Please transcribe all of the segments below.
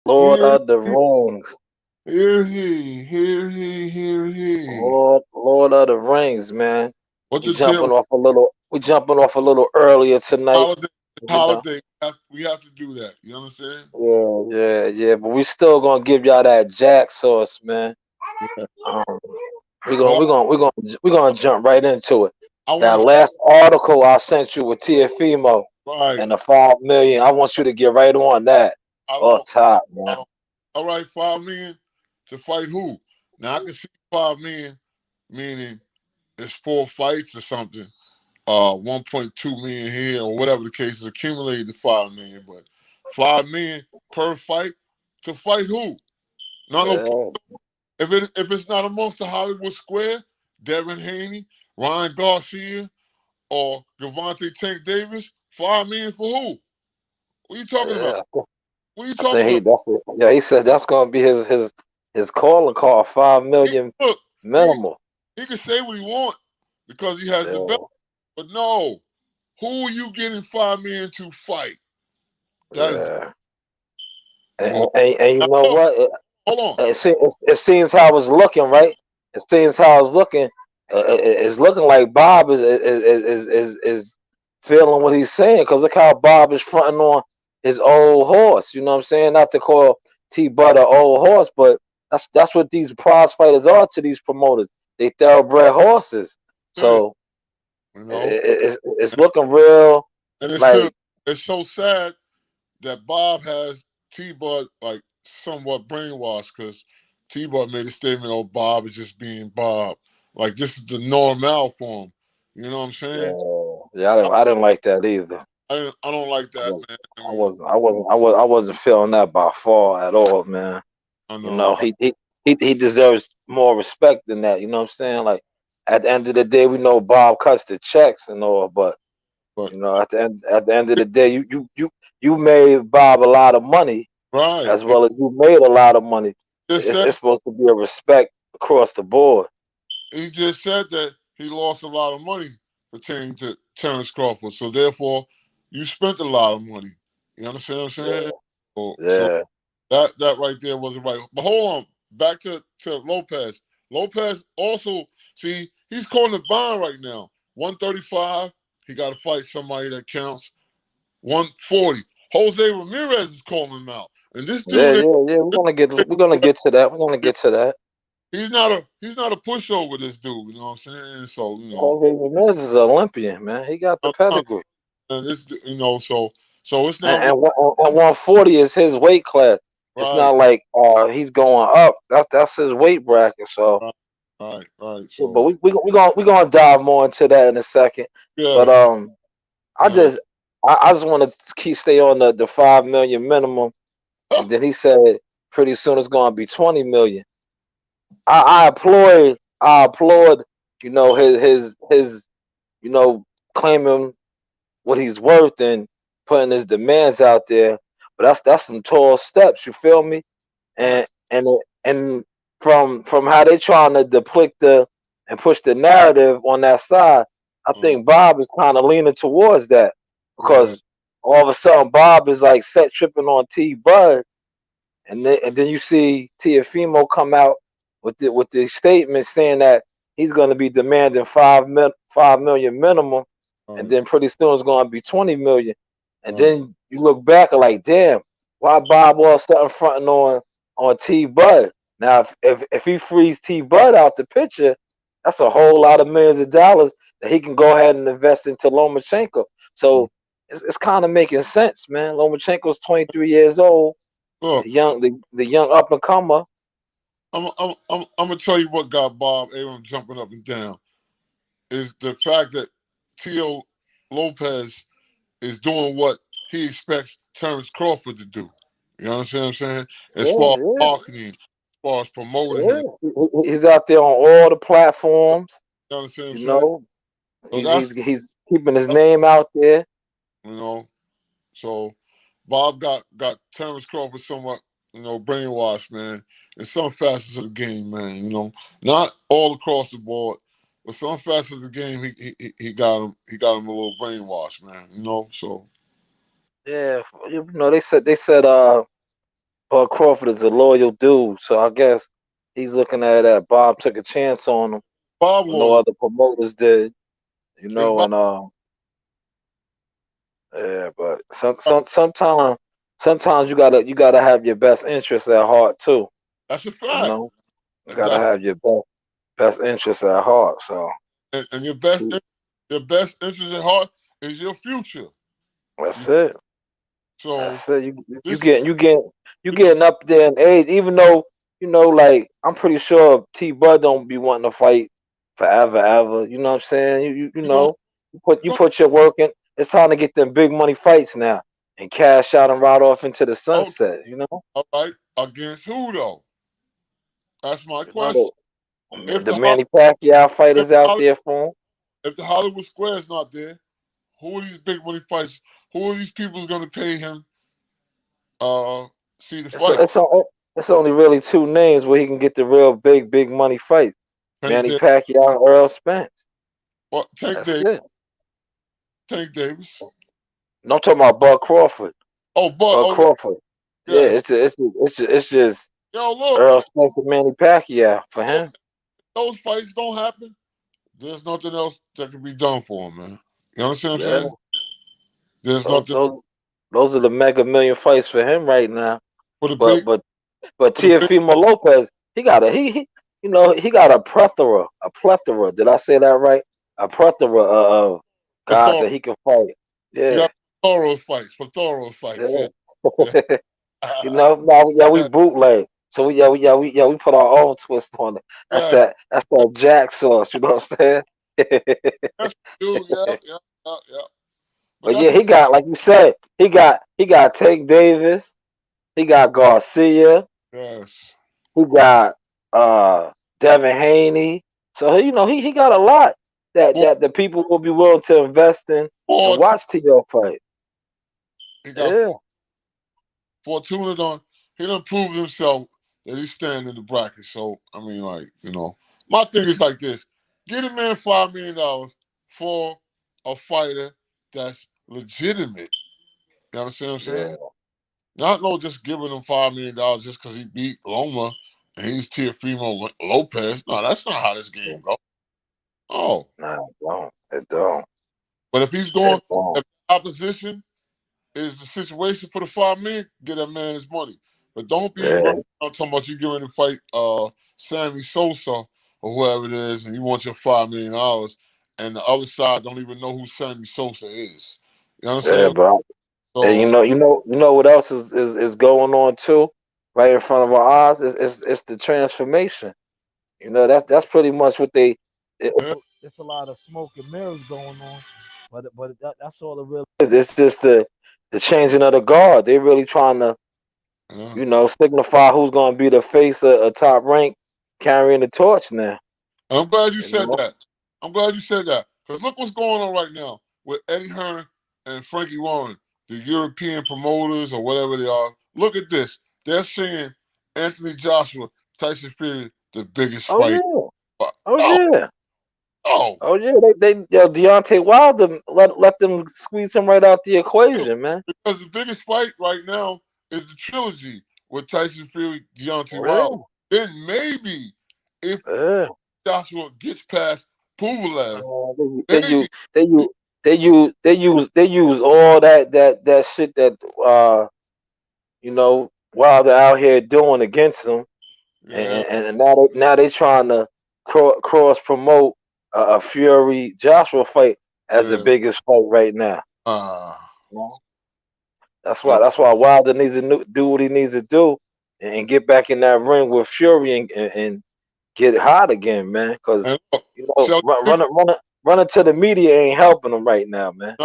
Lord Here, of the Rings. here he, here he, here he. Lord of the Rings, man. What We the deal jumping with off a little. We jumping off a little earlier tonight. holiday? You know. Holiday, we have to do that. You understand? Yeah. But we still gonna give y'all that Jack sauce, man. Yeah. Um, we gonna But we gonna we gonna we gonna jump right into it. I That want last article I sent you with Tiafimo right. and the 5 million. I want you to get right on that I off don't. top, I man. don't. All right, 5 million to fight who? Now I can see 5 million meaning it's 4 fights or something. 1.2 million here or whatever the case is accumulated to 5 million, but 5 million per fight to fight who? Not no. Yeah, If it's not amongst the Hollywood Square, Devin Haney, Ryan Garcia, or Gervonta Tank Davis, 5 million for who? What are you talking about? yeah. What are you I talking think about? yeah, he said that's gonna be his calling call, five He, million look, he minimal. he can say what he want because he has the belt, Yeah, but no, who are you getting 5 million to fight? That is, yeah. you know. And you Now, know look, what? hold on. It seems how it's looking, right? It seems how it's looking. It's looking like Bob is feeling what he's saying because look how Bob is fronting on his old horse. You know what I'm saying? Not to call T Butt an old horse, but that's what these prize fighters are to these promoters. They thoroughbred horses. Yeah, So you know, it's looking real and like it's so sad that Bob has T Bud like somewhat brainwashed because T Bud made a statement, oh, Bob is just being Bob. Like this is the normal for him. You know what I'm saying? yeah. I didn't like that either. I don't like I that, was man. I I mean, wasn't I wasn't I wasn't feeling that by far at all, man. I You know, know, he deserves more respect than that. You know what I'm saying? Like at the end of the day, we know Bob cuts the checks and all, but but you know, at the end of the day, you made Bob a lot of money right. as well as you made a lot of money. Just said It's supposed to be a respect across the board. he just said that he lost a lot of money pertaining to Terrence Crawford. So therefore, you spent a lot of money. You understand what I'm saying? Yeah, So yeah, that right there wasn't right. But hold on, back to Lopez. Lopez also see he's calling the bond right now. 135. He got to fight somebody that counts. 140. Jose Ramirez is calling him out, and this yeah, dude, yeah, yeah. We're gonna get to that. We're gonna get to that. he's not a pushover. This dude, you know what I'm saying? So Jose Ramirez is an Olympian, man. He got the uh, pedigree. and this so it's And, not and, one- and 140 is his weight class. It's right, not like he's going up. That's his weight bracket. So, right, right. yeah, but So we gonna dive more into that in a second. But yes, I uh, just I just want to keep stay on the 5 million minimum, and then he said pretty soon it's gonna be 20 million. I applaud his claiming what he's worth and putting his demands out there. But that's some tall steps. You feel me? And facts. and from how they trying to depict and push the narrative on that side, I Uh, think Bob is kind of leaning towards that yeah, because all of a sudden Bob is like set tripping on T Bud, and then you see Tiafimo come out with the statement saying that he's going to be demanding 5 million minimum, and right, then pretty soon it's going to be 20 million, and right. then you look back and like, damn, why Bob all something fronting on T Bud? Now, if he frees T Bud out the picture, that's a whole lot of millions of dollars that he can go ahead and invest into Lomachenko. So it's kind of making sense, man. Lomachenko's 23 years old, Look, the young up and comer. I'm gonna tell you what got Bob Arum jumping up and down is the fact that Tio Lopez is doing what he expects Terrence Crawford to do. You understand what I'm saying? As Yeah, far as yeah, marketing, as far as promoting yeah. him. He's out there on all the platforms. You understand what I'm You saying? know, So he's keeping his that's name out there. you know. So Bob got Terrence Crawford somewhat, brainwashed, man, in some facets of the game, man. Not all across the board, but some facets of the game, he got him a little brainwashed, man. So Yeah, they said Bud Crawford is a loyal dude, so I guess he's looking at that. Bob took a chance on him Bob when no loyal. other promoters did, Hey, Bob, and yeah, but sometimes you gotta have your best interests at heart too. that's a You fact. know, you gotta That's have your best interests at heart. So and see, your best interest at heart is your future. that's it. So That's it. You this getting you this getting up there in age, even though like I'm pretty sure T Bud don't be wanting to fight forever, ever. You know what I'm saying? You you gonna, know you gonna put your work in. It's time to get them big money fights now and cash out and ride off into the okay, sunset. You know, all right, against who though? That's my you know question. If the Manny Pacquiao fight if is out there for him. if the Hollywood Square is not there, who are these big money fights? Who are these people going to pay him? See the It's fight. it's only really two names where he can get the real big money fights: Tank Manny Davis. Pacquiao and Earl Spence. Well, That's it. Tank Davis. No, I'm talking about Bud Crawford. Oh, but Bud oh yeah, Crawford. Yeah, yes. it's just Yo, look, Earl Spence and Manny Pacquiao for look, him. those fights don't happen. There's nothing else that can be done for him, man. You understand what I'm Yeah, saying? There's those nothing those those are the mega million fights for him right now. for the But big but but for the big. Teofimo Lopez, he got he got a plethora. Did I say that right? A plethora of For guys thorough, that he can fight. you Yeah, got thorough fights. For thorough fights, yeah. yeah. Yeah. Now we Yes, bootleg. So we put our own twist on it. yes, That's that Jack sauce. You know what I'm saying? yes, dude. Yeah, yeah, yeah, yeah. But But that's yeah, he got like you said, he got Tank Davis, he got Garcia, yes. he got Devin Haney. So he got a lot that Four, that the people will be willing to invest in and four, watch T.O. fight. he got Yeah, Fortuna done. He done proved himself that he's standing in the bracket. So I mean, like my thing is like this: get a man $5 million for a fighter that's legitimate. You understand what I'm saying? yeah, Not no just giving him $5 million just because he beat Loma and he's Teofimo Lopez. No, that's not how this yeah. game goes. Oh, Nah, it don't. It don't. but if he's going, It don't. if the opposition is the situation for the $5 million, get that man his money. But don't be Yeah, running around talking about you getting to fight Sammy Sosa or whoever it is, and you want your $5 million, and the other side don't even know who Sammy Sosa is. You yeah, understand? bro. And So what else is going on too, right in front of our eyes? It's the transformation. That's pretty much what they. yeah, It's a lot of smoke and mirrors going on, but that's all it really is. It's just the changing of the guard. They're really trying to yeah. signify who's going to be the face of top rank carrying the torch now. I'm glad you You said know, that. I'm glad you said that because look what's going on right now with Eddie Hearn and Frankie Warren, the European promoters or whatever they are. Look at this. They're saying Anthony Joshua, Tyson Fury, the biggest oh fight. yeah, But oh no, yeah. no. Oh yeah, Deontay Wilder let them squeeze him right out the equation, man. Because the biggest fight right now is the trilogy with Tyson Fury, Deontay Wilder. Yeah, Then maybe if yeah. Joshua gets past Puvalev, They maybe use they use they use all that shit that Wilder out here doing against them, yeah, and now they trying to cross promote a Fury Joshua fight as the yeah. biggest fight right now. Ah, That's yeah. why that's why Wilder needs to do what he needs to do and get back in that ring with Fury and get hot again, man. Because And look, run, running to the media ain't helping him right now, man.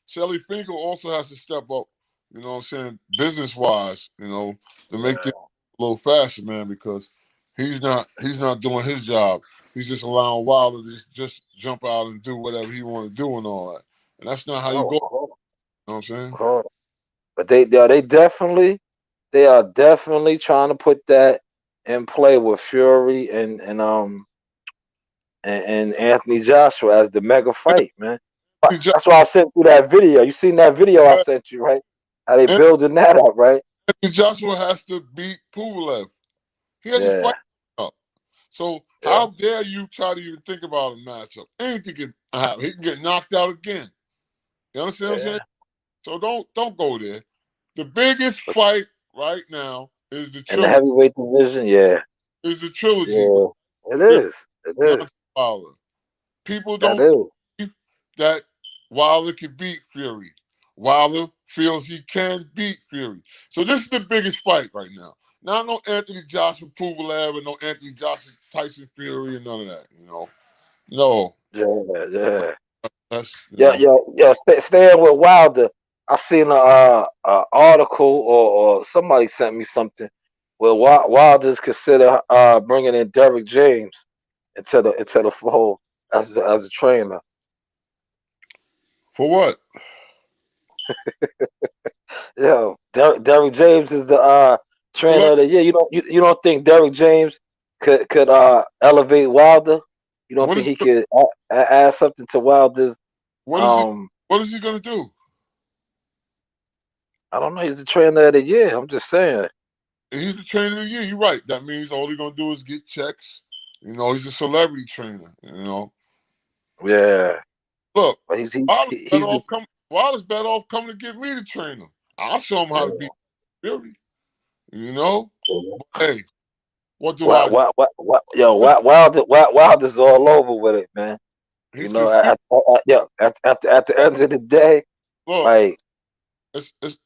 Shelly Finkel also has to step up. You know what I'm saying, business wise. To make things a little faster, man, because he's not doing his job. He's just allowing Wilder to just jump out and do whatever he want to do and all that. And that's not how you go. You Oh, know what I'm saying? but they are definitely trying to put that in play with Fury and Anthony Joshua as the mega fight, man. He just, That's why I sent you that video. You seen that video I sent you, right? How they building that up, right? Anthony Joshua has to beat Pulev. He has a fight Yeah, up. So yeah, how dare you try to even think about a matchup? Anything can happen. He can get knocked out again. You understand what I'm saying? yeah. So don't go there. The biggest fight right now is the And the trilogy. heavyweight division, yeah, Is the trilogy with yeah. It is. It is. Deontay Wilder. People That don't is. believe that Wilder can beat Fury. Wilder feels he can beat Fury. So this is the biggest fight right now. Not no Anthony Joshua Pulev and no Anthony Joshua Tyson Fury and none of that. No, Yeah, yeah. that's Yeah, yeah, yeah. Staying with Wilder, I seen a article or somebody sent me something where Wilder's consider bringing in Derrick James into the fold as a trainer. for what? Yeah, Derrick James is the trainer Select. of the year. You don't think Derrick James could elevate Wilder? You don't What think is he could add something to Wilder's what is he um? what is he gonna do? I don't know. He's the trainer of the year. I'm just saying. He's the trainer of the year. You're right. That means all he's gonna do is get checks. He's a celebrity trainer. Yeah, Look, but Better he's the off come. Wilder's better off coming to get me to train him. I'll show him how to beat Fury. You know, yeah. hey, what do I? Wilder's all over with it, man. He's confused. Yeah, at the end of the day, Look, like,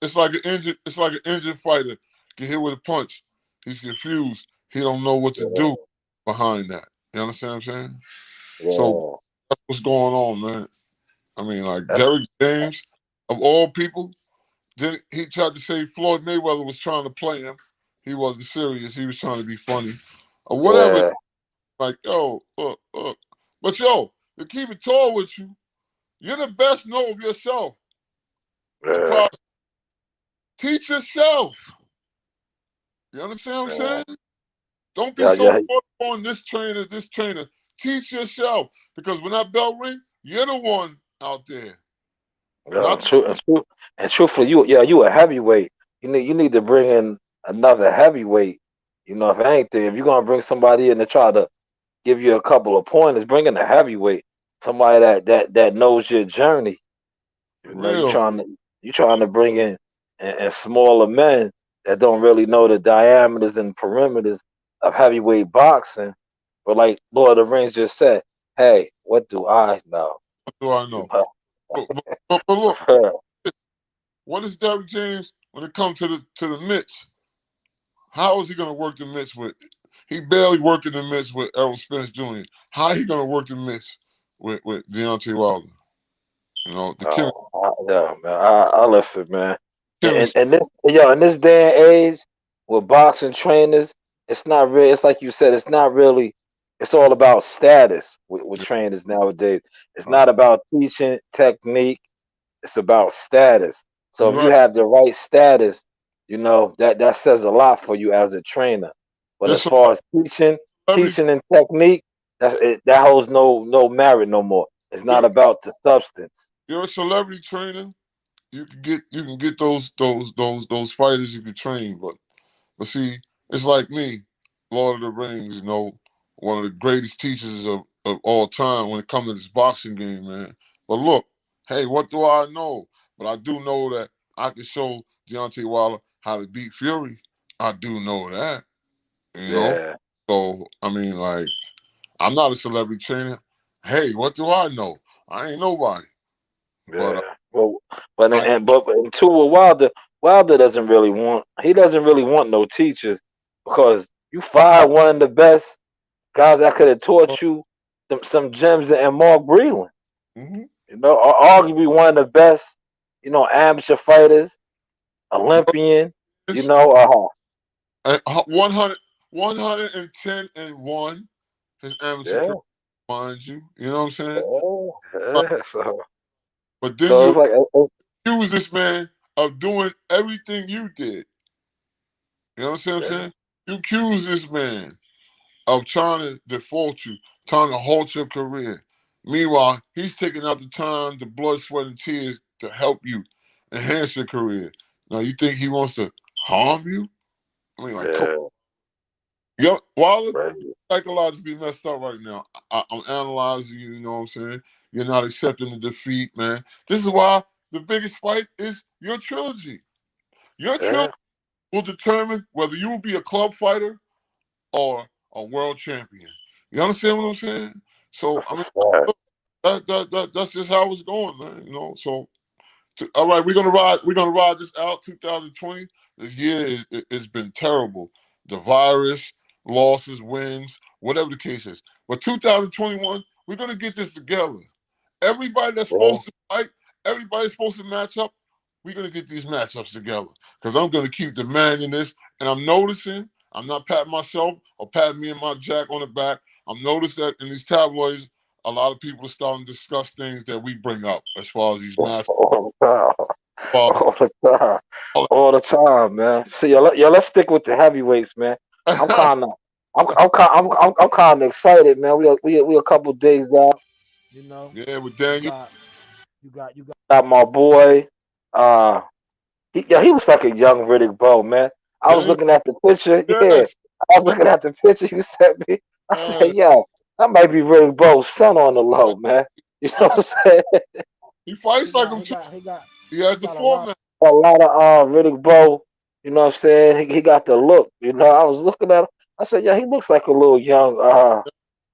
it's like an injured. It's like an injured fighter get hit with a punch. He's confused. He don't know what to do yeah, behind that. You understand what I'm saying? So yeah, that's what's going on, man. I mean, like that's, Derrick James, of all people, then he tried to say Floyd Mayweather was trying to play him. He wasn't serious. He was trying to be funny, or whatever. yeah, Like, yo, look. But yo, to keep it tall with you, you're the best know of yourself. The yeah, process. Teach yourself. You understand what I'm yeah, saying? Don't be yeah, so yeah, caught on this trainer, this trainer. Teach yourself. Because when that bell ring, you're the one out there. yeah. Not the And truthfully, you a heavyweight. You need to bring in another heavyweight. If anything, if you're gonna bring somebody in to try to give you a couple of pointers, bring in a heavyweight, somebody that knows your journey. for You know, you real. trying to you trying to bring in and smaller men that don't really know the diameters and perimeters of heavyweight boxing. But like Lord of the Rings just said, hey, what do I know? What do I You know? know, But look, what is Derrick James when it comes to the mitts? How is he going to work the mitts with? He barely working the mitts with Errol Spence Jr. How he going to work the mitts with Deontay Wilder? The yeah, man. I listen, man. chemistry. In this day and age, with boxing trainers, it's not really. It's like you said. It's not really. It's all about status with trainers nowadays. It's Right. not about teaching technique. It's about status. So You're if you right. have the right status, that says a lot for you as a trainer. But You're as far as teaching, celebrity. teaching and technique, that holds no merit no more. It's not You're, about the substance. you're a celebrity trainer. You can get those fighters you can train, but see, it's like me, Lord of the Rings. One of the greatest teachers of all time when it comes to this boxing game, man. But look, hey, what do I know? But I do know that I can show Deontay Wilder how to beat Fury. I do know that, you know. Yeah, So I mean, like, I'm not a celebrity trainer. Hey, what do I know? I ain't nobody. But yeah. Well, but I in two with Wilder doesn't really want no teachers because you fired one of the best guys that could have taught you some gems and Mark Breland. mhm. Arguably one of the best, amateur fighters, Olympian. You It's know, 100, 110-1 his amateur yeah, career, mind you. You know what I'm saying? yeah, But, yeah. but then So you it's like, accuse this man of doing everything you did. You understand what I'm yeah, saying? You accuse this man of trying to default you, trying to halt your career. Meanwhile, he's taking out the time, the blood, sweat, and tears to help you enhance your career. Now, you think he wants to harm you. I mean, like, come Yeah. on. Yo, Wilder, Right. psychologically messed up right now. I'm analyzing you, you know what I'm saying? You're not accepting the defeat, man. This is why the biggest fight is your trilogy. Your trilogy Yeah. will determine whether you will be a club fighter or a world champion. You understand what I'm saying? So, That's I a mean, fact. that's just how it's going, man. You know, so all right, we're gonna ride this out. 2020. This year it's been terrible. The virus, losses, wins, whatever the case is. But 2021, we're gonna get this together. Everybody that's Yeah. supposed to fight, everybody's supposed to match up. We're gonna get these matchups together because I'm gonna keep demanding this. And I'm noticing, I'm not patting myself or patting me and my Jack on the back. I'm noticing that in these tabloids, a lot of people are starting to discuss things that we bring up as far as these matchups. All the time. All All the time. All the time, man. See, yo, let's stick with the heavyweights, man. I'm kind of, I'm kind of excited, man. We a couple days out. You know, yeah, with you Daniel. got, you got my boy. Uh, he looks like a young Riddick Bowe, man. I was Daniel, looking at the picture. Yeah, yes, I was looking at the picture you sent me. I said, yes, yo, that might be Riddick Bowe's son on the low, man. You know yes. what I'm saying? He He fights like got him he too. got he got He has he the got format. a lot of Riddick Bowe. You know what I'm saying? He got the look. You know, I was looking at him. I said, yeah, he looks like a little young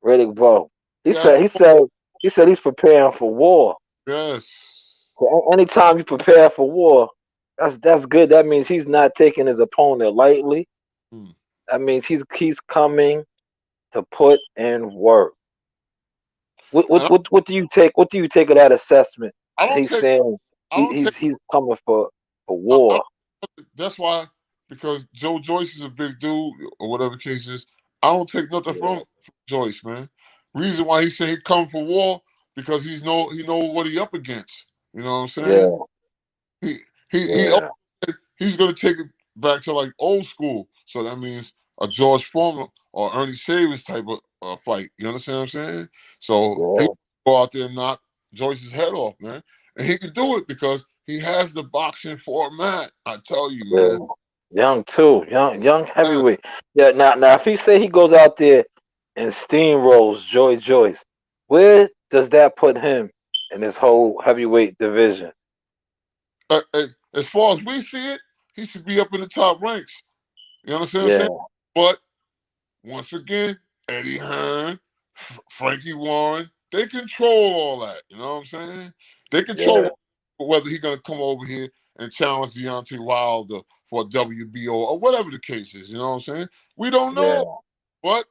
Riddick Bowe. He He said has, he said he said he's preparing for war. yes. So anytime you prepare for war, that's good. That means he's not taking his opponent lightly. Hmm. That means he's coming to put in work. And What do you take? What do you take of that assessment? I That don't he's take, saying I don't take, he's coming for I war. that's why, because Joe Joyce is a big dude or whatever the case is. I don't take nothing Yeah, from Joyce, man. Reason why he said he come for war because he know what he up against. You know what I'm saying? yeah, He he yeah, he's going to take it back to like old school. So that means a George Foreman or Ernie Shavers type of fight. You understand what I'm saying? So he yeah, go out there and knock Joyce's head off, man, and he can do it because he has the boxing format. I tell you, yeah. man. Young too, young Man, heavyweight. Yeah. Now, if he say he goes out there and steamrolls Joyce, where does that put him in this whole heavyweight division? as far as we see it, he should be up in the top ranks. You understand what I'm Yeah, saying? But once again, Eddie Hearn, Frankie Warren, they control all that. You know what I'm saying? They yeah, control whether he's going to come over here and challenge Deontay Wilder for a WBO or whatever the case is. You know what I'm saying? We don't know, yeah. but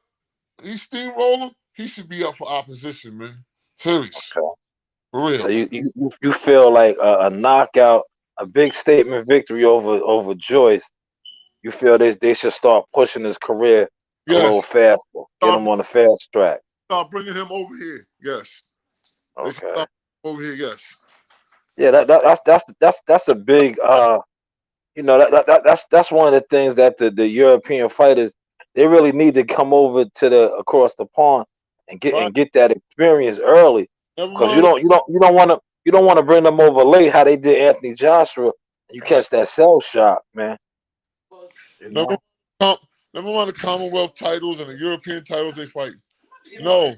he's steamrolling. He should be up for opposition, man. Serious, Okay. for So real. you feel like a knockout, a big statement victory over Joyce. You feel they should start pushing his career a little Yes, faster, get start, him on the fast track. start bringing him over here. Yes, they should Okay. start over here. Yes. Yeah, that's a big that's one of the things that the European fighters they really need to come over to the across the pond Right. and get that experience early Never because mind. you don't want to bring them over late how they did Anthony Joshua and you Right. catch that cell shock, man. You Never, know? com- never mind the Commonwealth titles and the European titles they fight. No,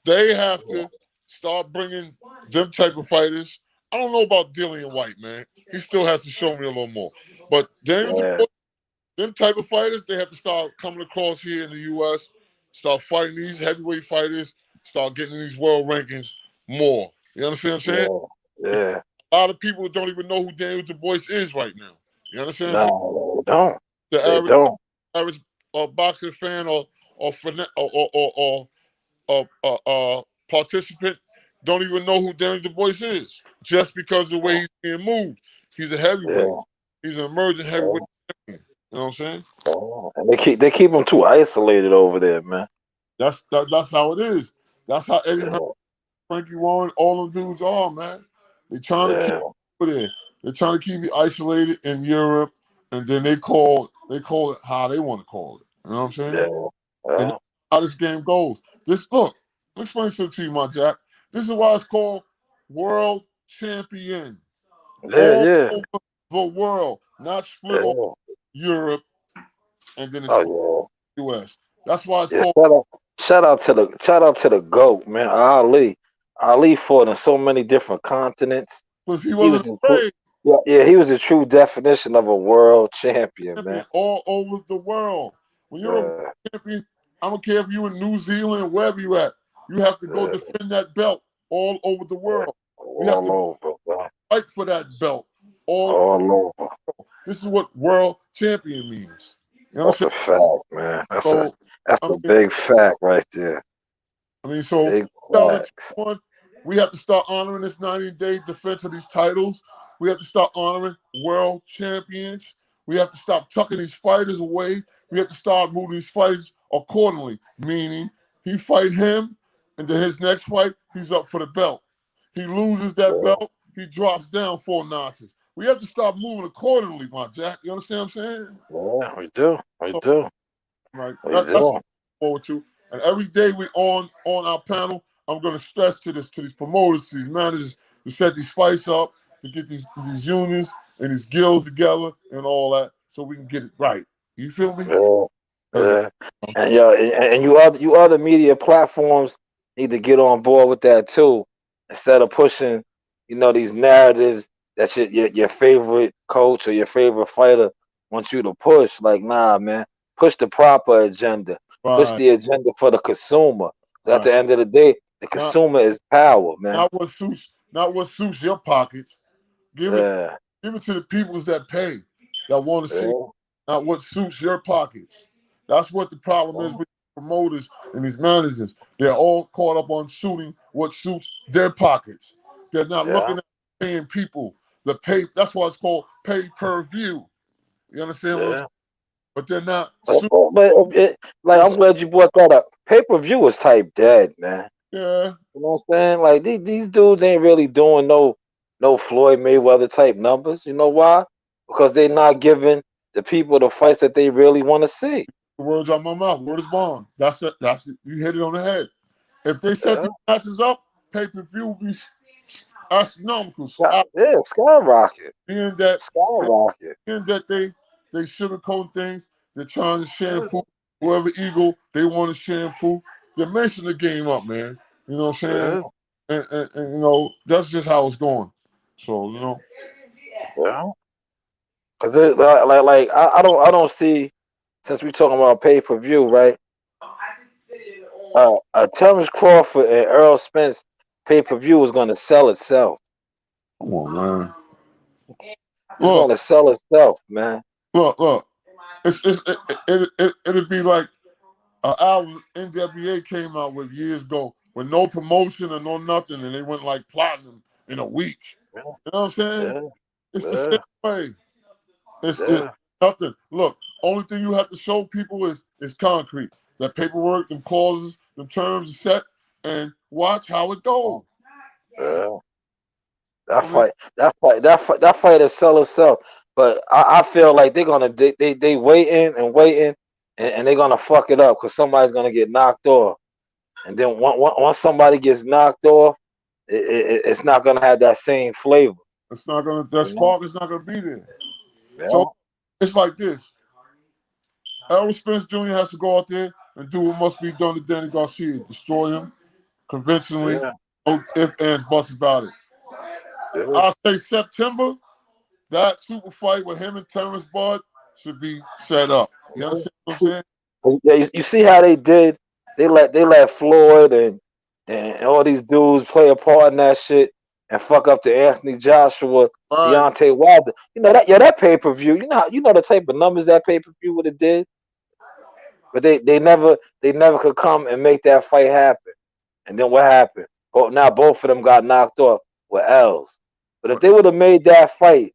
they have to start bringing them type of fighters. I don't know about Dillian White, man. He still has to show me a little more. But Daniel Yeah, DeBoy, them type of fighters, they have to start coming across here in the U.S., start fighting these heavyweight fighters, start getting these world rankings more. You understand what I'm saying? yeah, yeah. A lot of people don't even know who Daniel DeBoy is right now. You understand what I'm saying? No, they don't. The They don't. average boxing fan or, participant don't even know who Daniel Du Bois is just because of the way he's being moved. He's a heavyweight. Yeah. He's an emerging heavyweight Yeah. champion. You know what I'm saying? And they keep them too isolated over there, man. That's how it is. That's how Eddie Hearn, Yeah, Frankie Warren, all them dudes are, man. They trying to keep yeah, it in. They're trying to keep you isolated in Europe, and then they call it how they want to call it. You know what I'm saying? yeah, And yeah, that's how this game goes. This look, let me explain something to you, my Jack. This is why it's called World Champion. yeah, All yeah, over the world, not split off. yeah. Europe, and then it's Oh U.S. That's why it's yeah, yeah. called Shout out to the GOAT, man. Ali. Ali fought in so many different continents. because he He wasn't was a afraid. yeah, he was a true definition of a world champion, Champion man. all over the world. When you're a world Uh, champion, I don't care if you're in New Zealand, wherever you at, you have to go uh, defend that belt all over the world. You have all to over, bro. fight for that belt all. All over. This is what world champion means. You That's understand? a fact, man. So, That's I a mean, big fact right there. so Big 2021, we have to start honoring this 90-day defense of these titles. We have to start honoring world champions. We have to stop tucking these fighters away. We have to start moving these fighters accordingly, meaning he fight him, and then his next fight, he's up for the belt. He loses that facts. belt, he drops down 4 notches. We have to start moving accordingly, my Jack. You understand what I'm saying? Yeah, we do. We So, do. right, We that's what do. I look forward to. And every day we on our panel, I'm going to stress to these promoters, to these managers, to set these fights up, to get these unions and these guilds together and all that, so we can get it right. You feel me? Yeah. As a, Yeah. And yo, and you other media platforms need to get on board with that too. Instead of pushing, these narratives that your favorite coach or your favorite fighter wants you to push. Like, nah, man, push the proper agenda. Push right, the agenda for the consumer. 'Cause at right. the end of the day, the Not consumer is power, man. not what suits your pockets. Give it Yeah, give it to the peoples that pay, that want to see, yeah, not what suits your pockets. That's what the problem is with promoters and these managers. They're all caught up on suiting what suits their pockets. They're not yeah, looking at paying people the pay. That's why it's called pay per view. You understand what I'm saying? yeah. But they're not But, suiting. like, I'm glad you brought that up. Pay per view is type dead, man. Yeah, You know what I'm saying? Like these dudes ain't really doing no Floyd Mayweather type numbers. You know why? Because they're not giving the people the fights that they really want to see. the words out my mouth. Word is bond. That's it. You hit it on the head. If they set Yeah, these matches up, pay per view will be astronomical. yeah, skyrocket, Being that skyrocket. being that they sugarcoat things, they're trying to shampoo whoever eagle they want to shampoo. They're messing the game up, man. You know what I'm saying? Yeah, And that's just how it's going. So yeah. Because I don't see, since we talking about pay per view, right? Terrence Crawford and Earl Spence pay per view is going to sell itself. come on, man. It's going Look, to sell itself, man. look. It'd be like an album NWA came out with years ago with no promotion and no nothing, and they went like platinum in a week. Yeah, You know what I'm saying? yeah, It's the same yeah, way. It's yeah. nothing. Look, only thing you have to show people is concrete. That paperwork, them clauses, them terms are set, and watch how it goes. Yeah. I mean, That fight is sell itself. But I feel like they're gonna they waiting and waiting, and they're gonna fuck it up because somebody's gonna get knocked off, and then once somebody gets knocked off, it's not gonna have that same flavor. it's not gonna that You know? spark is not gonna be there. So Yeah, it's like this. Errol Spence Jr. has to go out there and do what must be done to Danny Garcia, destroy him conventionally. yeah, No ifs, ands, buts about it. yeah. I'll say September, that super fight with him and Terrence Bud should be set up. You understand what I'm See, saying? yeah, you see how they did? They let Floyd and all these dudes play a part in that shit and fuck up to Anthony Joshua, All right. Deontay Wilder. That pay per view. You know the type of numbers that pay per view would have did, but they never could come and make that fight happen. And then what happened? Oh, now both of them got knocked off with L's. But if But they would have made that fight,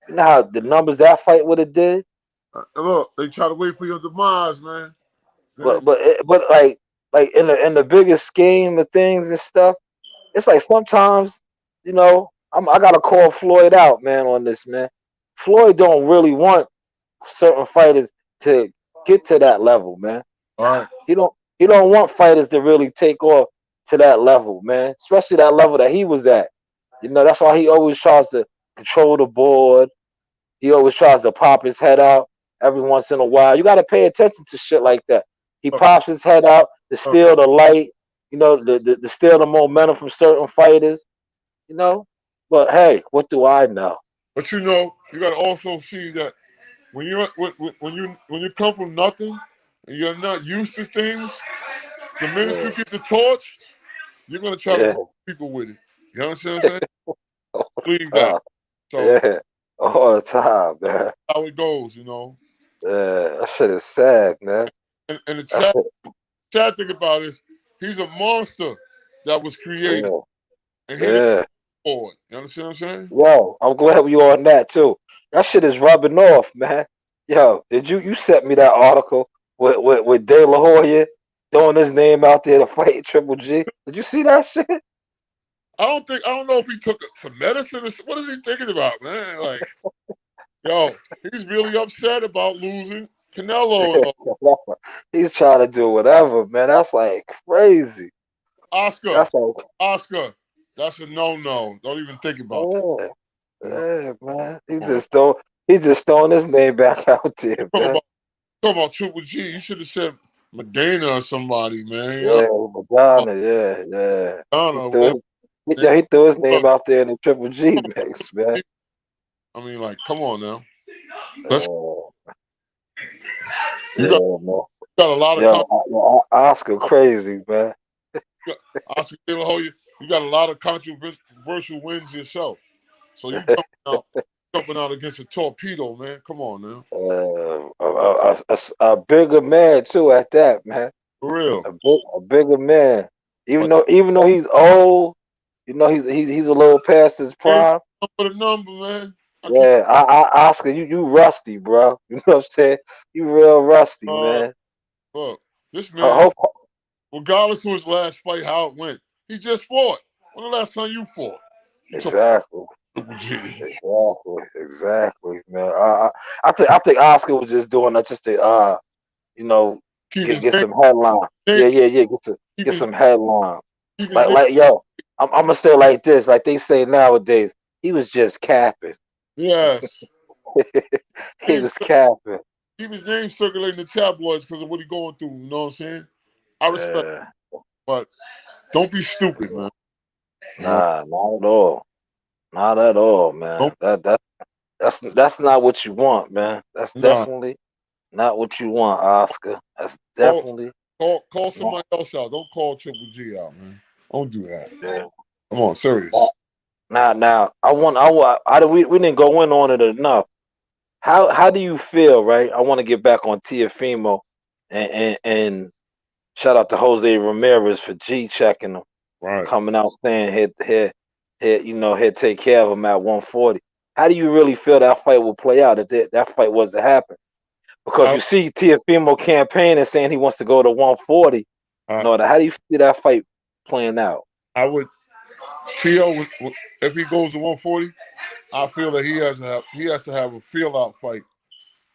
you know how the numbers that fight would have did. look, they try to wait for your demise, man. Then they But like in the biggest scheme of things and stuff, it's like sometimes, I gotta call Floyd out, man, on this, man. Floyd don't really want certain fighters to get to that level, man. all right. He don't want fighters to really take off to that level, man. Especially that level that he was at. That's why he always tries to control the board. He always tries to pop his head out every once in a while. You got to pay attention to shit like that. He uh, pops his head out to uh, steal the light, to steal the momentum from certain fighters, you know. But hey, what do I know? but you know, you got to also see that when you come from nothing and you're not used to things, the minute Yeah, you get the torch, you're gonna try to yeah, push people with it. You understand what I'm saying? all Believe the that. time. So Yeah, all the time, man. how it goes, you know. Yeah, that shit is sad, man. And the That's sad thing about it is he's a monster that was created, yeah, and he didn't yeah. for it. You understand what I'm saying? Yo, I'm glad you on that too. That shit is rubbing off, man. Yo, did you sent me that article with De La Hoya throwing his name out there to fight Triple G? Did you see that shit? I don't know if he took some medicine or what is he thinking about, man? Like, yo, he's really upset about losing Canelo and He's trying to do whatever, man. That's like crazy. Oscar. That's like, Oscar, that's a no. Don't even think about that. yeah, You know, yeah, man. come on. He's just throwing his name back out there, Talk man. about talk about Triple G. You should have said Medina or somebody, man. You know, Yeah, Madonna, yeah, yeah. He Madonna, threw whatever. his, yeah, he threw his name Look, out there in the Triple G mix, man. I mean, like, come on now. Let's. Oh, You yeah, man. got a lot of Yo, Oscar crazy, man. Oscar De La Hoya. You got a lot of controversial wins yourself. So you jumping out against a torpedo, man. Come on now, A bigger man too at that, man. for real. A bigger man. But Even though he's old, he's a little past his hey, prime. for the number, man. I keep Yeah, Oscar, you rusty, bro. You know what I'm saying? You real rusty, uh man. look. This Ho- man, Hope, regardless of his last fight, how it went, he just fought. When the last time you fought? You took exactly, Triple G. exactly, man. I think Oscar was just doing that just to you know, Keep his get name, some headline. name Yeah, yeah, yeah. keep Get his some headline. keep his name. Like yo, I'm gonna say it like this, like they say nowadays. He was just capping. Yes. He Name, was capping. keep his name circulating the tabloids because of what he going through. You know what I'm saying? I respect, Yeah, but don't be stupid, man. You know, nah, not at all. Not at all, man. don't That's not what you want, man. That's nah. definitely not what you want, Oscar. That's Call definitely call not. somebody else out. Don't call Triple G out, man. Don't do that. Yeah. Come on, serious. Now, we didn't go in on it enough. How do you feel, right? I want to get back on Tiafimo and shout out to Jose Ramirez for G checking him, Right. coming out saying he'd take care of him at 140. How do you really feel that fight will play out if that fight was to happen? Because I you see Tiafimo campaigning saying he wants to go to 140. I, No, how do you see that fight playing out? I would Tio if he goes to 140. I feel that he has to have a feel out fight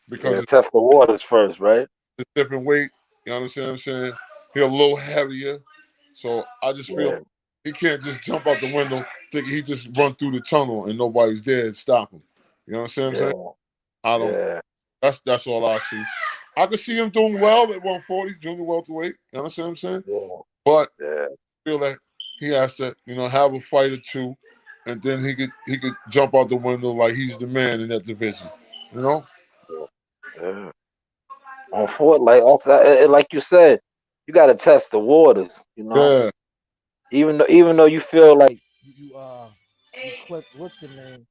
because Yeah, test the waters first, right? it's different weight. You understand what I'm saying? He's a little heavier, so I just feel Yeah, he can't just jump out the window thinking he just run through the tunnel and nobody's there and stop him. You understand what I'm saying? yeah, I don't. yeah, That's all I see. I could see him doing well at 140, junior welterweight. You understand what I'm saying? yeah, But yeah, I feel that he has to, have a fight or two, and then he could jump out the window like he's the man in that division. You know? yeah. Yeah. On foot, like you said, you got to test the waters. Yeah. Even though you feel like you clipped what's your name?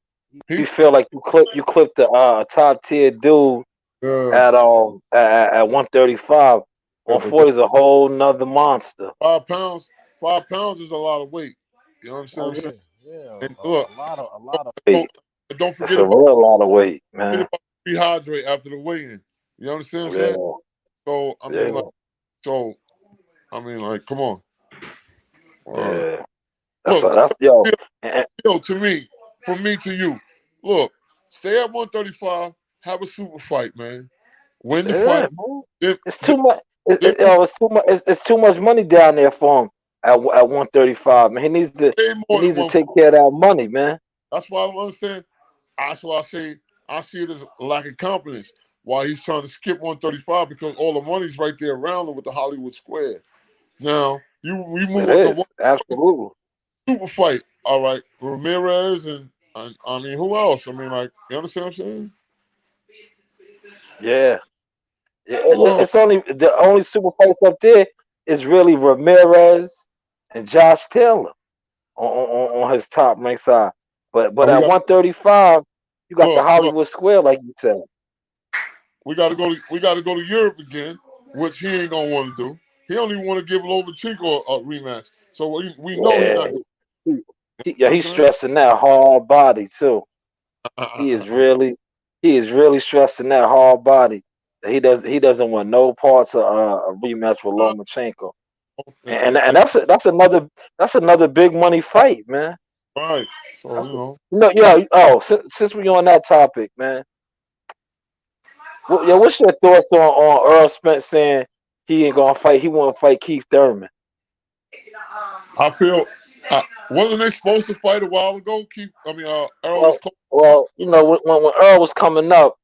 He You feel like you clipped the top tier dude yeah. at 135. Yeah, On but 40 is a whole nother monster. 5 pounds, 5 pounds is a lot of weight. You know what I'm saying? Oh yeah, yeah, And look, a lot of don't, weight. don't That's forget a about real lot of weight, man. rehydrate after the weigh-in. You understand what I'm saying? Yeah, So yeah, come on. Uh, yeah. look, That's yo. eh, to me, from me to you. Look, stay at 135. Have a super fight, man. Win the fight. Yeah, man. Then, It's then, too much. then move It's too much. It's too much money down there for him at 135. Man, way he more than needs to one. take care of that money, man. That's why I don't understand. That's why I say I see it as a lack of confidence. Why he's trying to skip 135 because all the money's right there around him with the Hollywood Square. Now we It move on to one is absolutely. super fight. All right, Ramirez and I mean who else? I mean, like, you understand what I'm saying? Yeah, yeah. Oh, It's only the only super fights up there is really Ramirez and Josh Taylor on his top rank side. But and we at got 135, you got the look. Hollywood Square, like you said. We got to go to Europe again, which he ain't gonna want to do. He only want to give Lomachenko a rematch. So we know he's Yeah, not. You yeah, know he's what I'm stressing that hard body too. He is saying? really he is really stressing that hard body. He doesn't want no parts of a rematch with Lomachenko. And that's another big money fight, man. Right. So That's, you know, yeah. Oh, since we on that topic, man. Yeah, what's your thoughts on Earl Spence saying he ain't gonna fight? He want to fight Keith Thurman. I feel. Wasn't they supposed to fight a while ago? Errol was Well, called. when Earl was coming up,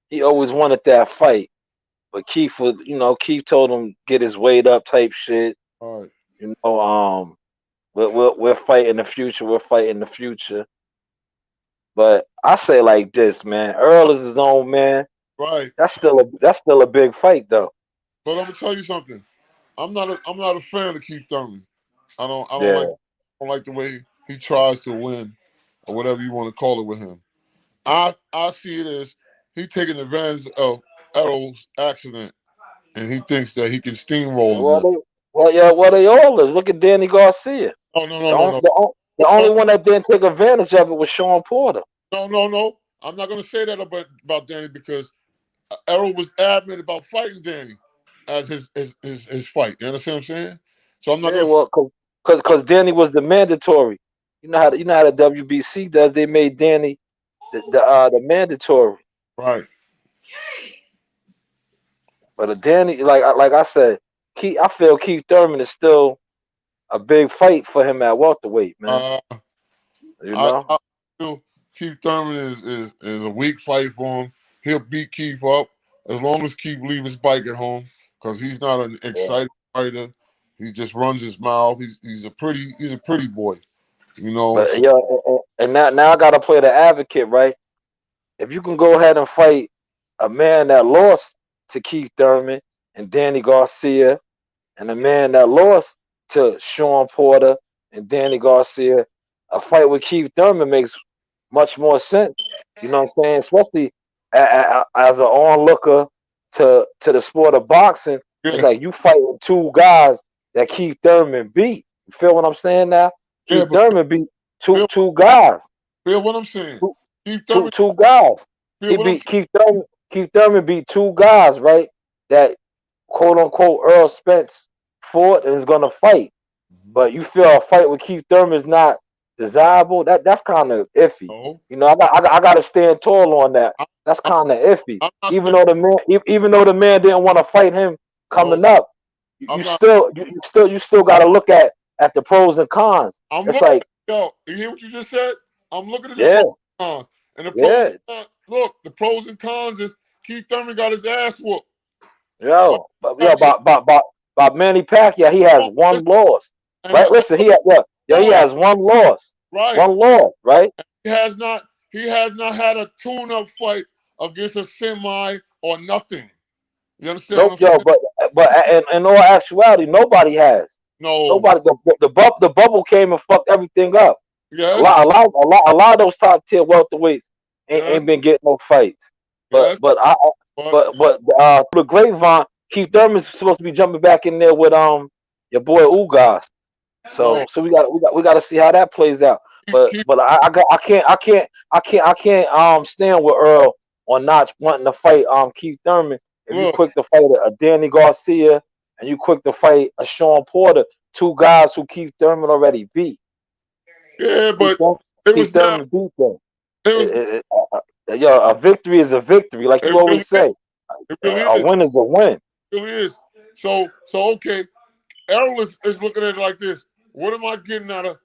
he always wanted that fight, but Keith told him get his weight up type shit. All right. You know, we're fighting in the future. We're fighting in the future. But I say like this, man. Earl is his own man. Right. That's still a big fight though. But I'm gonna tell you something. I'm not a fan of Keith Thurman. I don't like Yeah. the way he tries to win or whatever you want to call it with him. I see it as he taking advantage of Errol's accident and he thinks that he can steamroll him Well, now. they all is. Look at Danny Garcia. No, no, no, The no, only, no. the only one that didn't take advantage of it was Sean Porter. No, no, no. I'm not going to say that about Danny because Errol was adamant about fighting Danny as his fight. You understand what I'm saying? So I'm not Yeah, going to say, well, cause Danny was the mandatory. You know how the WBC does. They made Danny the mandatory. right. But Danny, like I said, I feel Keith Thurman is still a big fight for him at welterweight, man. Uh, You know. I feel Keith Thurman is a weak fight for him. He'll beat Keith up as long as Keith leave his bike at home because he's not an Yeah. exciting fighter. He just runs his mouth. He's a pretty boy, you know. But So, yeah, and now I gotta play the advocate, right? If you can go ahead and fight a man that lost to Keith Thurman and Danny Garcia, and a man that lost to Sean Porter and Danny Garcia, a fight with Keith Thurman makes much more sense. You know what I'm saying? Especially as an onlooker to the sport of boxing, it's yeah, like you fighting two guys that Keith Thurman beat. You feel what I'm saying now? yeah, Keith but Thurman beat feel, two guys, feel what I'm saying. two, Keith Thurman, two guys. feel He what I'm beat saying. Keith Thurman. Keith Thurman beat two guys, right? That quote unquote Earl Spence fought and is gonna fight. Mhm. But you feel a fight with Keith Thurman is not desirable. That's kind of iffy. No, You know, I got to stand tall on that. I, That's I'm, kind of iffy. I'm not Even saying though even though the man didn't want to fight him no. coming up, I'm not. you still got to look at the pros and cons. I'm It's looking like, at yo. You hear what you just said? I'm looking at the yeah, pros and cons. And the pros and yeah, cons. Look, the pros and cons is Keith Thurman got his ass whooped. But by Manny Pacquiao, he has oh, one listen, loss. and Right? Listen, he on has one loss. right. One loss, right? He has not had a tune-up fight against a semi or nothing. You understand what Nope, I'm yo, saying? but in all actuality, nobody has. No. Nobody. The bubble came and fucked everything up. Yes. A lot of those top tier welterweights Yes. ain't been getting no fights. But Yes. but I But but through the grapevine, Keith Thurman's supposed to be jumping back in there with your boy Ugas. no. So we got to see how that plays out. Keep But I can't stand with Earl on not wanting to fight Keith Thurman. If you look. quick to fight a Danny Garcia and you quick to fight a Sean Porter, two guys who Keith Thurman already beat. Yeah, Keith, but it Keith was now. Thurman beat them. It was. Yo, a victory is a victory, like you It really always is. say. It really A is. win is a win. It really is. So okay. Errol is looking at it like this. What am I getting out of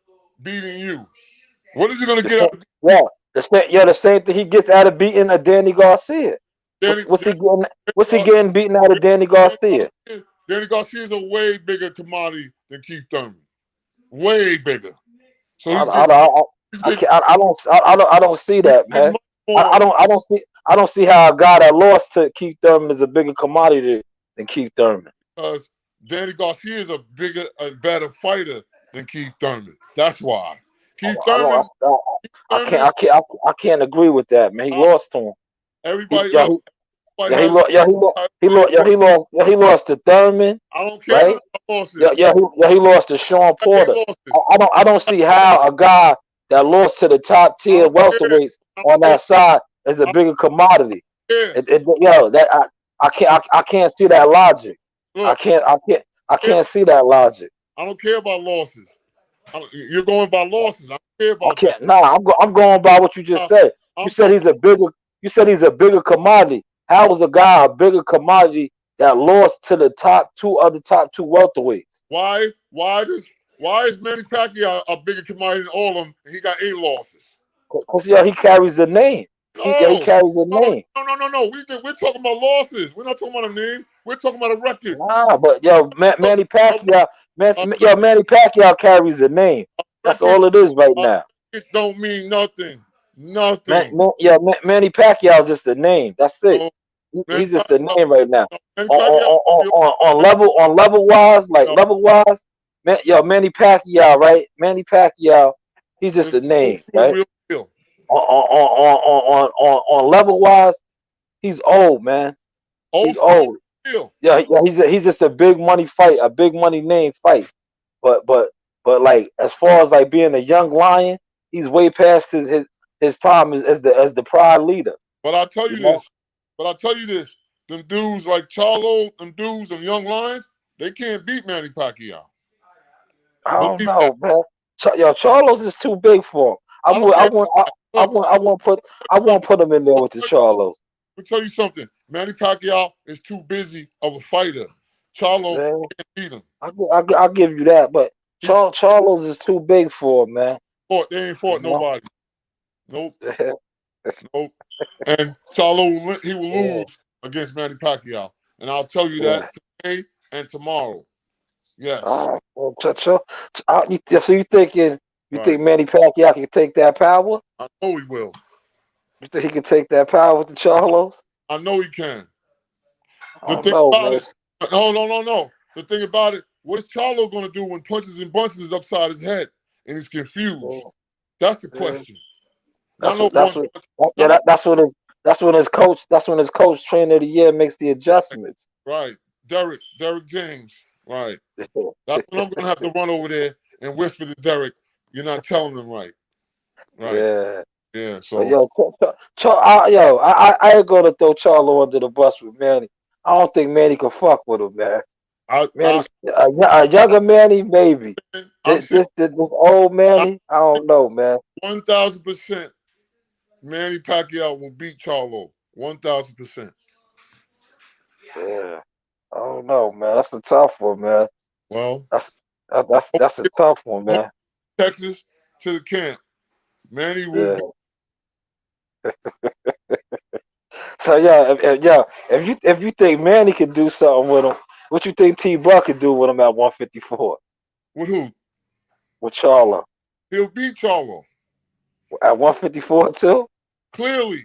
beating you? What is he going to The get same, out of yeah, beating The same thing he gets out of beating a Danny Garcia. Danny, What's he Danny, getting? What's he Gar- getting beaten out of Danny Danny Garcia? Garcia, Danny Garcia is a way bigger commodity than Keith Thurman. Way bigger. So I, he's I, getting I, he's I getting, can't. I don't see he's that, getting man. much more. I don't see how a guy that lost to Keith Thurman is a bigger commodity than Keith Thurman. Because Danny Garcia is a bigger and better fighter than Keith Thurman. That's why. Keith I Thurman, don't. Thurman, I can't agree with that, man. He uh, lost to him. He, everybody yeah, look, he, everybody has a way. he lost to Thurman, I don't care right? about losses. He lost to Sean I get Porter. losses. I don't see how a guy that lost to the top I tier don't care. welterweights I on don't that side is a care. bigger commodity. I don't care. I can't see that logic. Look, I can't see that logic. I don't care about losses. You're going by losses. I don't care I about that. can't. Nah, I'm going by what you just Uh, said. You I'm said talking he's a bigger. You said he's a bigger commodity. How is a guy a bigger commodity that lost to the top two welterweights? why is Manny Pacquiao a bigger commodity than all of them? And he got 8 losses. Because he carries the name. He No, carries the name. no. We're talking about losses. We're not talking about a name. We're talking about a record. Nah, but yo, Manny Pacquiao, A record, Manny Pacquiao carries the name. That's record, all it is right a now. record don't mean nothing. Nothing. Manny Pacquiao is just a name. That's it. No, Manny He's just a Pacquiao. name right now. No, Manny Pacquiao. On level wise, No, Manny Pacquiao, right? Manny Pacquiao, he's just this a old name, school right? real deal. On level wise, he's old, man. Old He's school old. real. He's just a big money fight, a big money name fight. But like as far as like being a young lion, he's way past his time as the pride leader. But I'll tell You you know, this. Them dudes like Charlo, them dudes, them young lions, they can't beat Manny Pacquiao. I don't Believe that. know, man. Charlos is too big for him. I don't care. Look, I won't put him in there with the Charlos. let me tell you something. Manny Pacquiao is too busy of a fighter. Charlo Man, can't beat him. I'll give you that, but He's Charlos is too big for him, man. fought. They ain't You fought know? nobody. Nope. Nope. And Charlo, he will Yeah, lose against Manny Pacquiao. And I'll tell you yeah. that today and tomorrow. Yes. Ah, well, so you Right. think Manny Pacquiao can take that power? I know he will. You think he can take that power with the Charlos? I know he can. I The don't thing know, about man. it, no. The thing about it, what is Charlo going to do when punches and bunches is upside his head and he's confused? That's the Yeah. question. Not no That's one what punch. yeah, Not no, that's when his coach trainer of the year makes the right, adjustments. right. Derek James. Right. That's when I'm going to have to run over there and whisper to Derek, you're not telling them right. Right. Yeah. Yeah. But So I ain't gonna throw Charlo under the bus with Manny. I don't think Manny can fuck with him, man. I Manny's a younger Manny, maybe. I'm saying This old Manny, I don't know, man. 1,000% Manny Pacquiao will beat Charlo. 1,000%. Yeah. I don't know, man. That's a tough one, man. Well, That's I hope that's a tough one, man. Texas to the camp. Manny will Yeah. be. So if you think Manny can do something with him, what you think T Buck could do with him at 154 With who? with Charlo He'll beat Charlo. at 154 too? Clearly.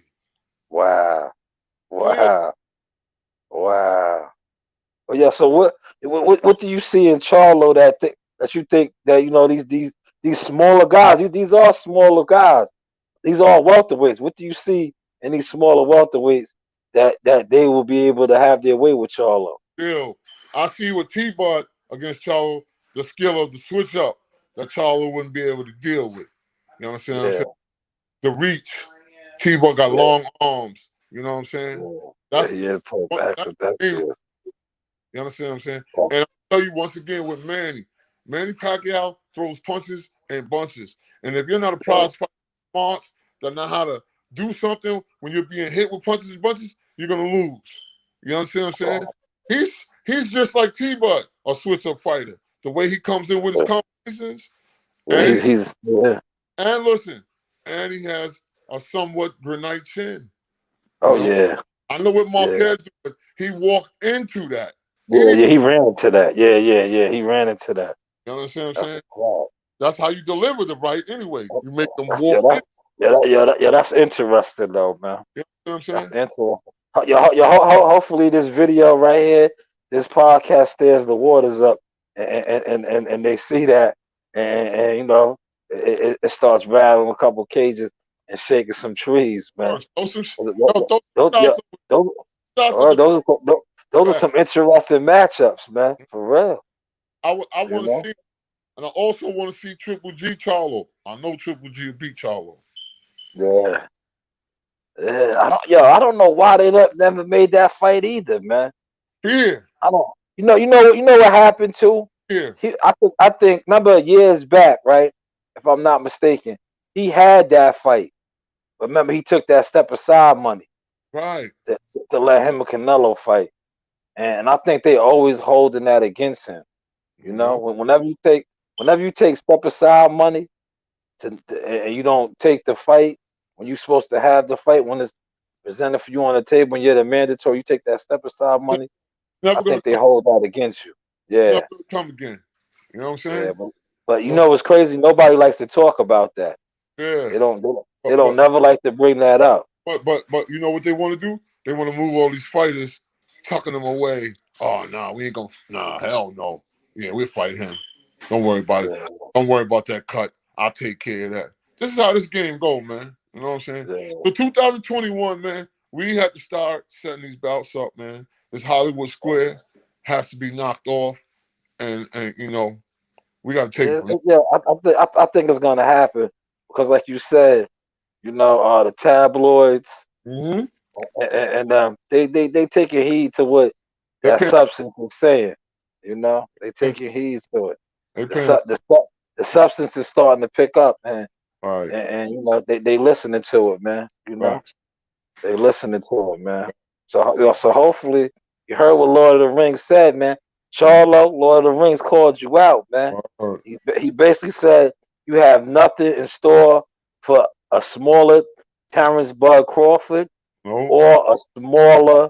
Wow, Clearly. wow, wow. Well, yeah. So what do you see in Charlo that you think that these smaller guys? These are smaller guys. These are welterweights. What do you see in these smaller welterweights that they will be able to have their way with Charlo? Still. I see with T-Bud against Charlo, the skill of the switch up that Charlo wouldn't be able to deal with. You understand what I'm Yeah, saying? The reach. T-Bud got yeah, long arms. You know what I'm saying? yeah. Yeah, That's he is tough, that's actually. That dangerous. is. You understand what I'm saying? And I'll tell you once again with Manny Pacquiao throws punches and bunches. And if you're not a Yeah, prize fighter response that know how to do something when you're being hit with punches and bunches, you're gonna lose. You understand what I'm saying? He's just like T-Bud, a switch up fighter. The way he comes in with his combinations, yeah, and he's yeah. and listen, and he has a somewhat grenade chin. You Oh know, yeah, I know what yeah, Marquez did, but he walked into that. He yeah, didn't. yeah. He ran into that. Yeah, yeah, yeah. He ran into that. You understand what I'm That's a saying? crowd. That's how you deliver the right anyway. You make them That's yeah, walk in. yeah. That's interesting though, man. You know what I'm That's saying? interesting. Hopefully this video right here, this podcast stirs the waters up, and they see that, and you know, it starts rattling a couple cages and shaking some trees, man. First, throw some, Those, throw yeah, shots, those, shots at the those are back. some interesting matchups, man. For real, I you want to know. see, and I also want to see Triple G Charlo. I know Triple G will beat Charlo. Yeah, yeah. I don't know why they never made that fight either, man. Fear, I don't. You know what happened too. fear. I think. Remember years back, right? If I'm not mistaken, he had that fight. Remember, he took that step aside money Right. to, to let him and Canelo fight, and I think they always holding that against him. You know, Yep. whenever you take step aside money and you don't take the fight when you're supposed to have the fight when it's presented for you on the table and you're the mandatory, you take that step aside money. I Never gonna think they come. hold that against you. Never Yeah. gonna come again. You know what I'm Yeah, saying? but you So know what's crazy? Nobody likes to talk about that. yeah. They But don't but never like to bring that up. but you know what they want to do? They want to move all these fighters, tucking them away. Oh no, we ain't gonna. Nah, hell no. Yeah, we'll fight him. Don't worry about it. Yeah, Don't worry about that cut. I'll take care of that. This is how this game go, man. You know what I'm saying? yeah, So 2021, man, we had to start setting these bouts up, man. This Hollywood Square has to be knocked off, and you know we got to take it yeah. from there. Yeah, I think it's gonna happen because, like you said, you know, the tabloids Mm-hmm. and they taking heed to what They that paying, substance is saying. You know, they they taking heed to it. The paying. the substance is starting to pick up, man, All right, and you know they listening to it, man. You know. facts. They listening to it, man. So hopefully you heard what Lord of the Rings said, man. Mm. Charlo, Lord of the Rings called you out, man. All right. He basically said you have nothing in store for a smaller Terrence Bud Crawford No, or a smaller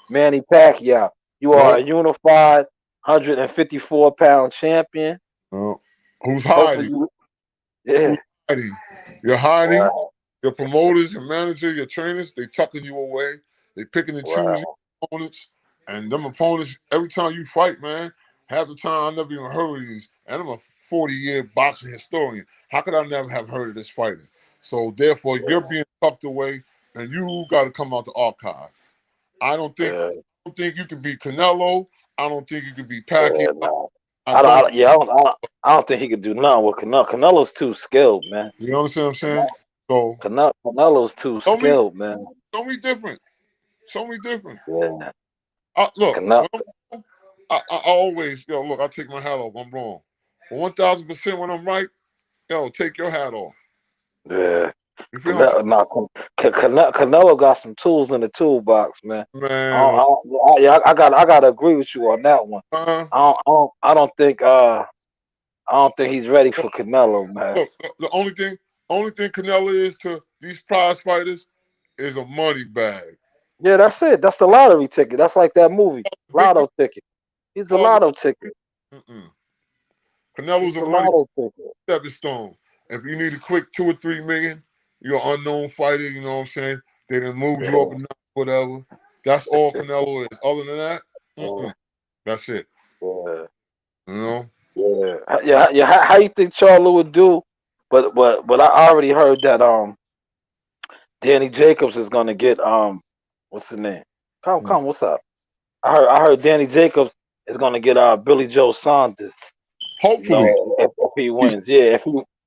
Manny Pacquiao. You are no, a unified 154-pound champion. no. Who's Hopefully hiding? you, Who's yeah. hiding? You're hiding. Wow, Your promoters, your manager, your trainers, they tucking you away. They picking and choosing wow, opponents. And them opponents, every time you fight, man, half the time I never even heard of these. And I'm a 40-year boxing historian. How could I never have heard of this fighter? So therefore, you're being tucked away, and you got to come out the archive. I don't think yeah, I don't think you can beat Canelo. I don't think you can beat yeah, Pacquiao. nah. I don't. Yeah, I don't think he could do nothing with Canelo. Canelo's too skilled, man. You understand what I'm saying? So Canelo's too show me, skilled, man. show me different. Show me different. Yeah, Look, Canelo. when I'm wrong, I always, look, I take my hat off. I'm wrong. But 1,000% when I'm right, take your hat off. Yeah, You feel what I'm saying? Canelo got some tools in the toolbox, man. Man, Yeah, I gotta agree with you on that one. uh, I don't think he's ready for Canelo, man. look, the only thing Canelo is to these prize fighters is a money bag. Yeah, that's it. That's the lottery ticket. That's like that movie, Victory Lotto ticket. He's the causes. lotto ticket. Mm-mm. He's Canelo's a the money lotto ticket. stepping stone. If you need a quick 2 or 3 million, you're an unknown fighter. You know what I'm saying? They done moved you up Yeah, and down, whatever. That's all Canelo is. Other than that, yeah, that's it. yeah. You know. Yeah. How you think Charlo would do? But I already heard that Danny Jacobs is gonna get what's his name? Come, what's up? I heard Danny Jacobs is gonna get Billy Joe Saunders. You Hopefully, know, if he he's wins, yeah,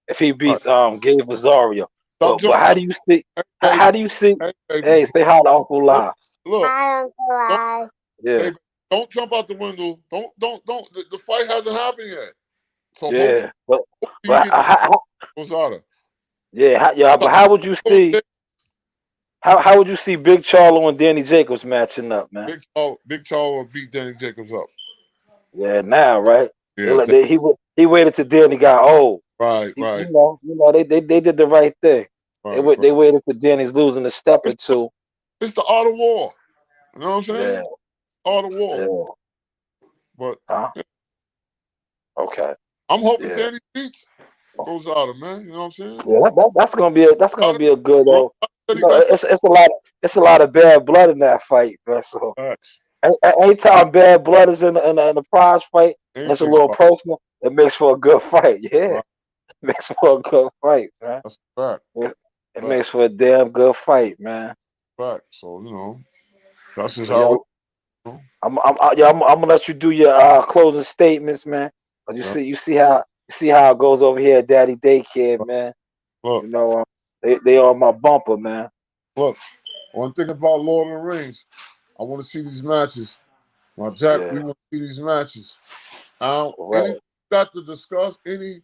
if he all right. beats Gabe Azario. Stop But jumping how up. do you see? Hey, How baby. do you see? Hey, baby. Hey, say hi to Uncle Look, La. look. Don't, Yeah, hey, don't jump out the window. Don't. The fight hasn't happened yet. So hopefully yeah. But you get how, Rosada. yeah, yeah. But how would you see? How would you see Big Charlo and Danny Jacobs matching up, man? Big Charles will beat Danny Jacobs up. Yeah, now, right? Yeah, He waited till Danny got old. right, right. They did the right thing. Right, right. They waited for Danny's losing a step or It's, two. it's the art of war. You know what I'm Yeah, saying? Art of war. yeah. But Huh? yeah, Okay. I'm hoping Yeah. Danny beats goes out of man. You know what I'm saying? Yeah, that's A gonna lot of be a good people said you he know, got some it's a lot of bad blood in that fight, man. So facts. anytime bad blood is in the prize fight, and it's a Anything's little possible. personal, it makes for a good fight. Yeah, Right. it makes for a good fight, man. That's a fact. It Fact. makes for a damn good fight, man. Fact. So, that's just But how it yo, is. I'm gonna let you do your closing statements, man. 'Cause Yeah. you see how it goes over here at Daddy Daycare, man. Look, You know, they on my bumper, man. look. One thing about Lord of the Rings, I want to see these matches. Now, Jack, Yeah, we want to see these matches. Anything right. you got to discuss, any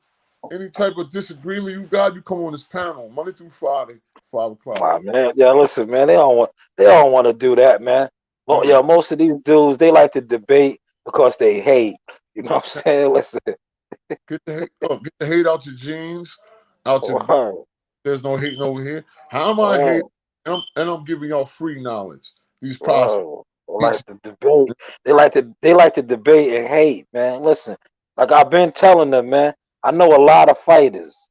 type of disagreement you got, you come on this panel Monday through Friday, 5 o'clock. Wow, man. Yeah, listen, man. They don't want to do that, man. Well, Uh, yeah, most of these dudes they like to debate because they hate. You know what I'm saying? Listen, get the hate out your jeans, out your. word, There's no hating over here. How am I hating? word, And I'm giving y'all free knowledge. These prospects. word. They like to debate. They like to debate and hate, man. Listen, like I've been telling them, man. I know a lot of fighters.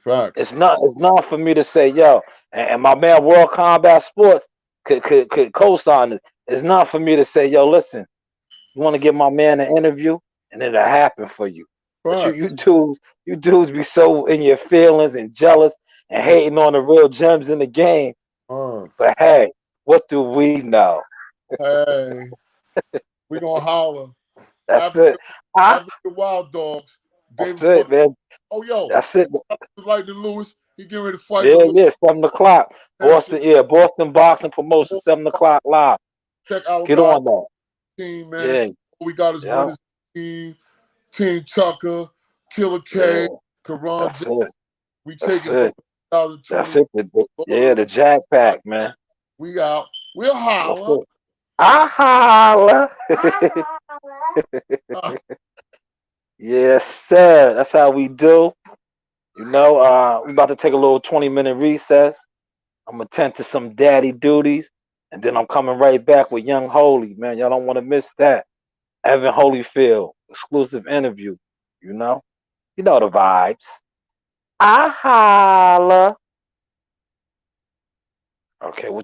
Facts. It's not for me to say, yo, and my man World Combat Sports could co-sign it. It's not for me to say, yo, listen, you want to give my man an interview, and it'll happen for you. But Facts. you dudes be so in your feelings and jealous and Uh, hating on the real gems in the game. uh, But hey, what do we know? hey, we gonna holler. That's it. Huh? Advocate Wild Dogs. That's David it, Sports. man. Oh yo, That's it. Lightning Lewis. He getting ready to fight in a Yeah, little yeah. 7 o'clock. championship. Boston Boxing Promotion. 7 o'clock live. Check our Get guys on that. team, man. Yeah, All we got is yeah, winners team, Team Tucker, Killer K, yeah. Karan. That's it. We That's taking it it. over That's 2020. it. Yeah, the Jack Right, Pack, man. man. We out. We'll That's holler. it. I holla. Yes, sir. That's how we do. You know, we about to take a little 20-minute recess. I'm gonna tend to some daddy duties, and then I'm coming right back with Young Holy, man. Y'all don't want to miss that. Evan Holyfield, exclusive interview. You know, the vibes. I holla. Okay, what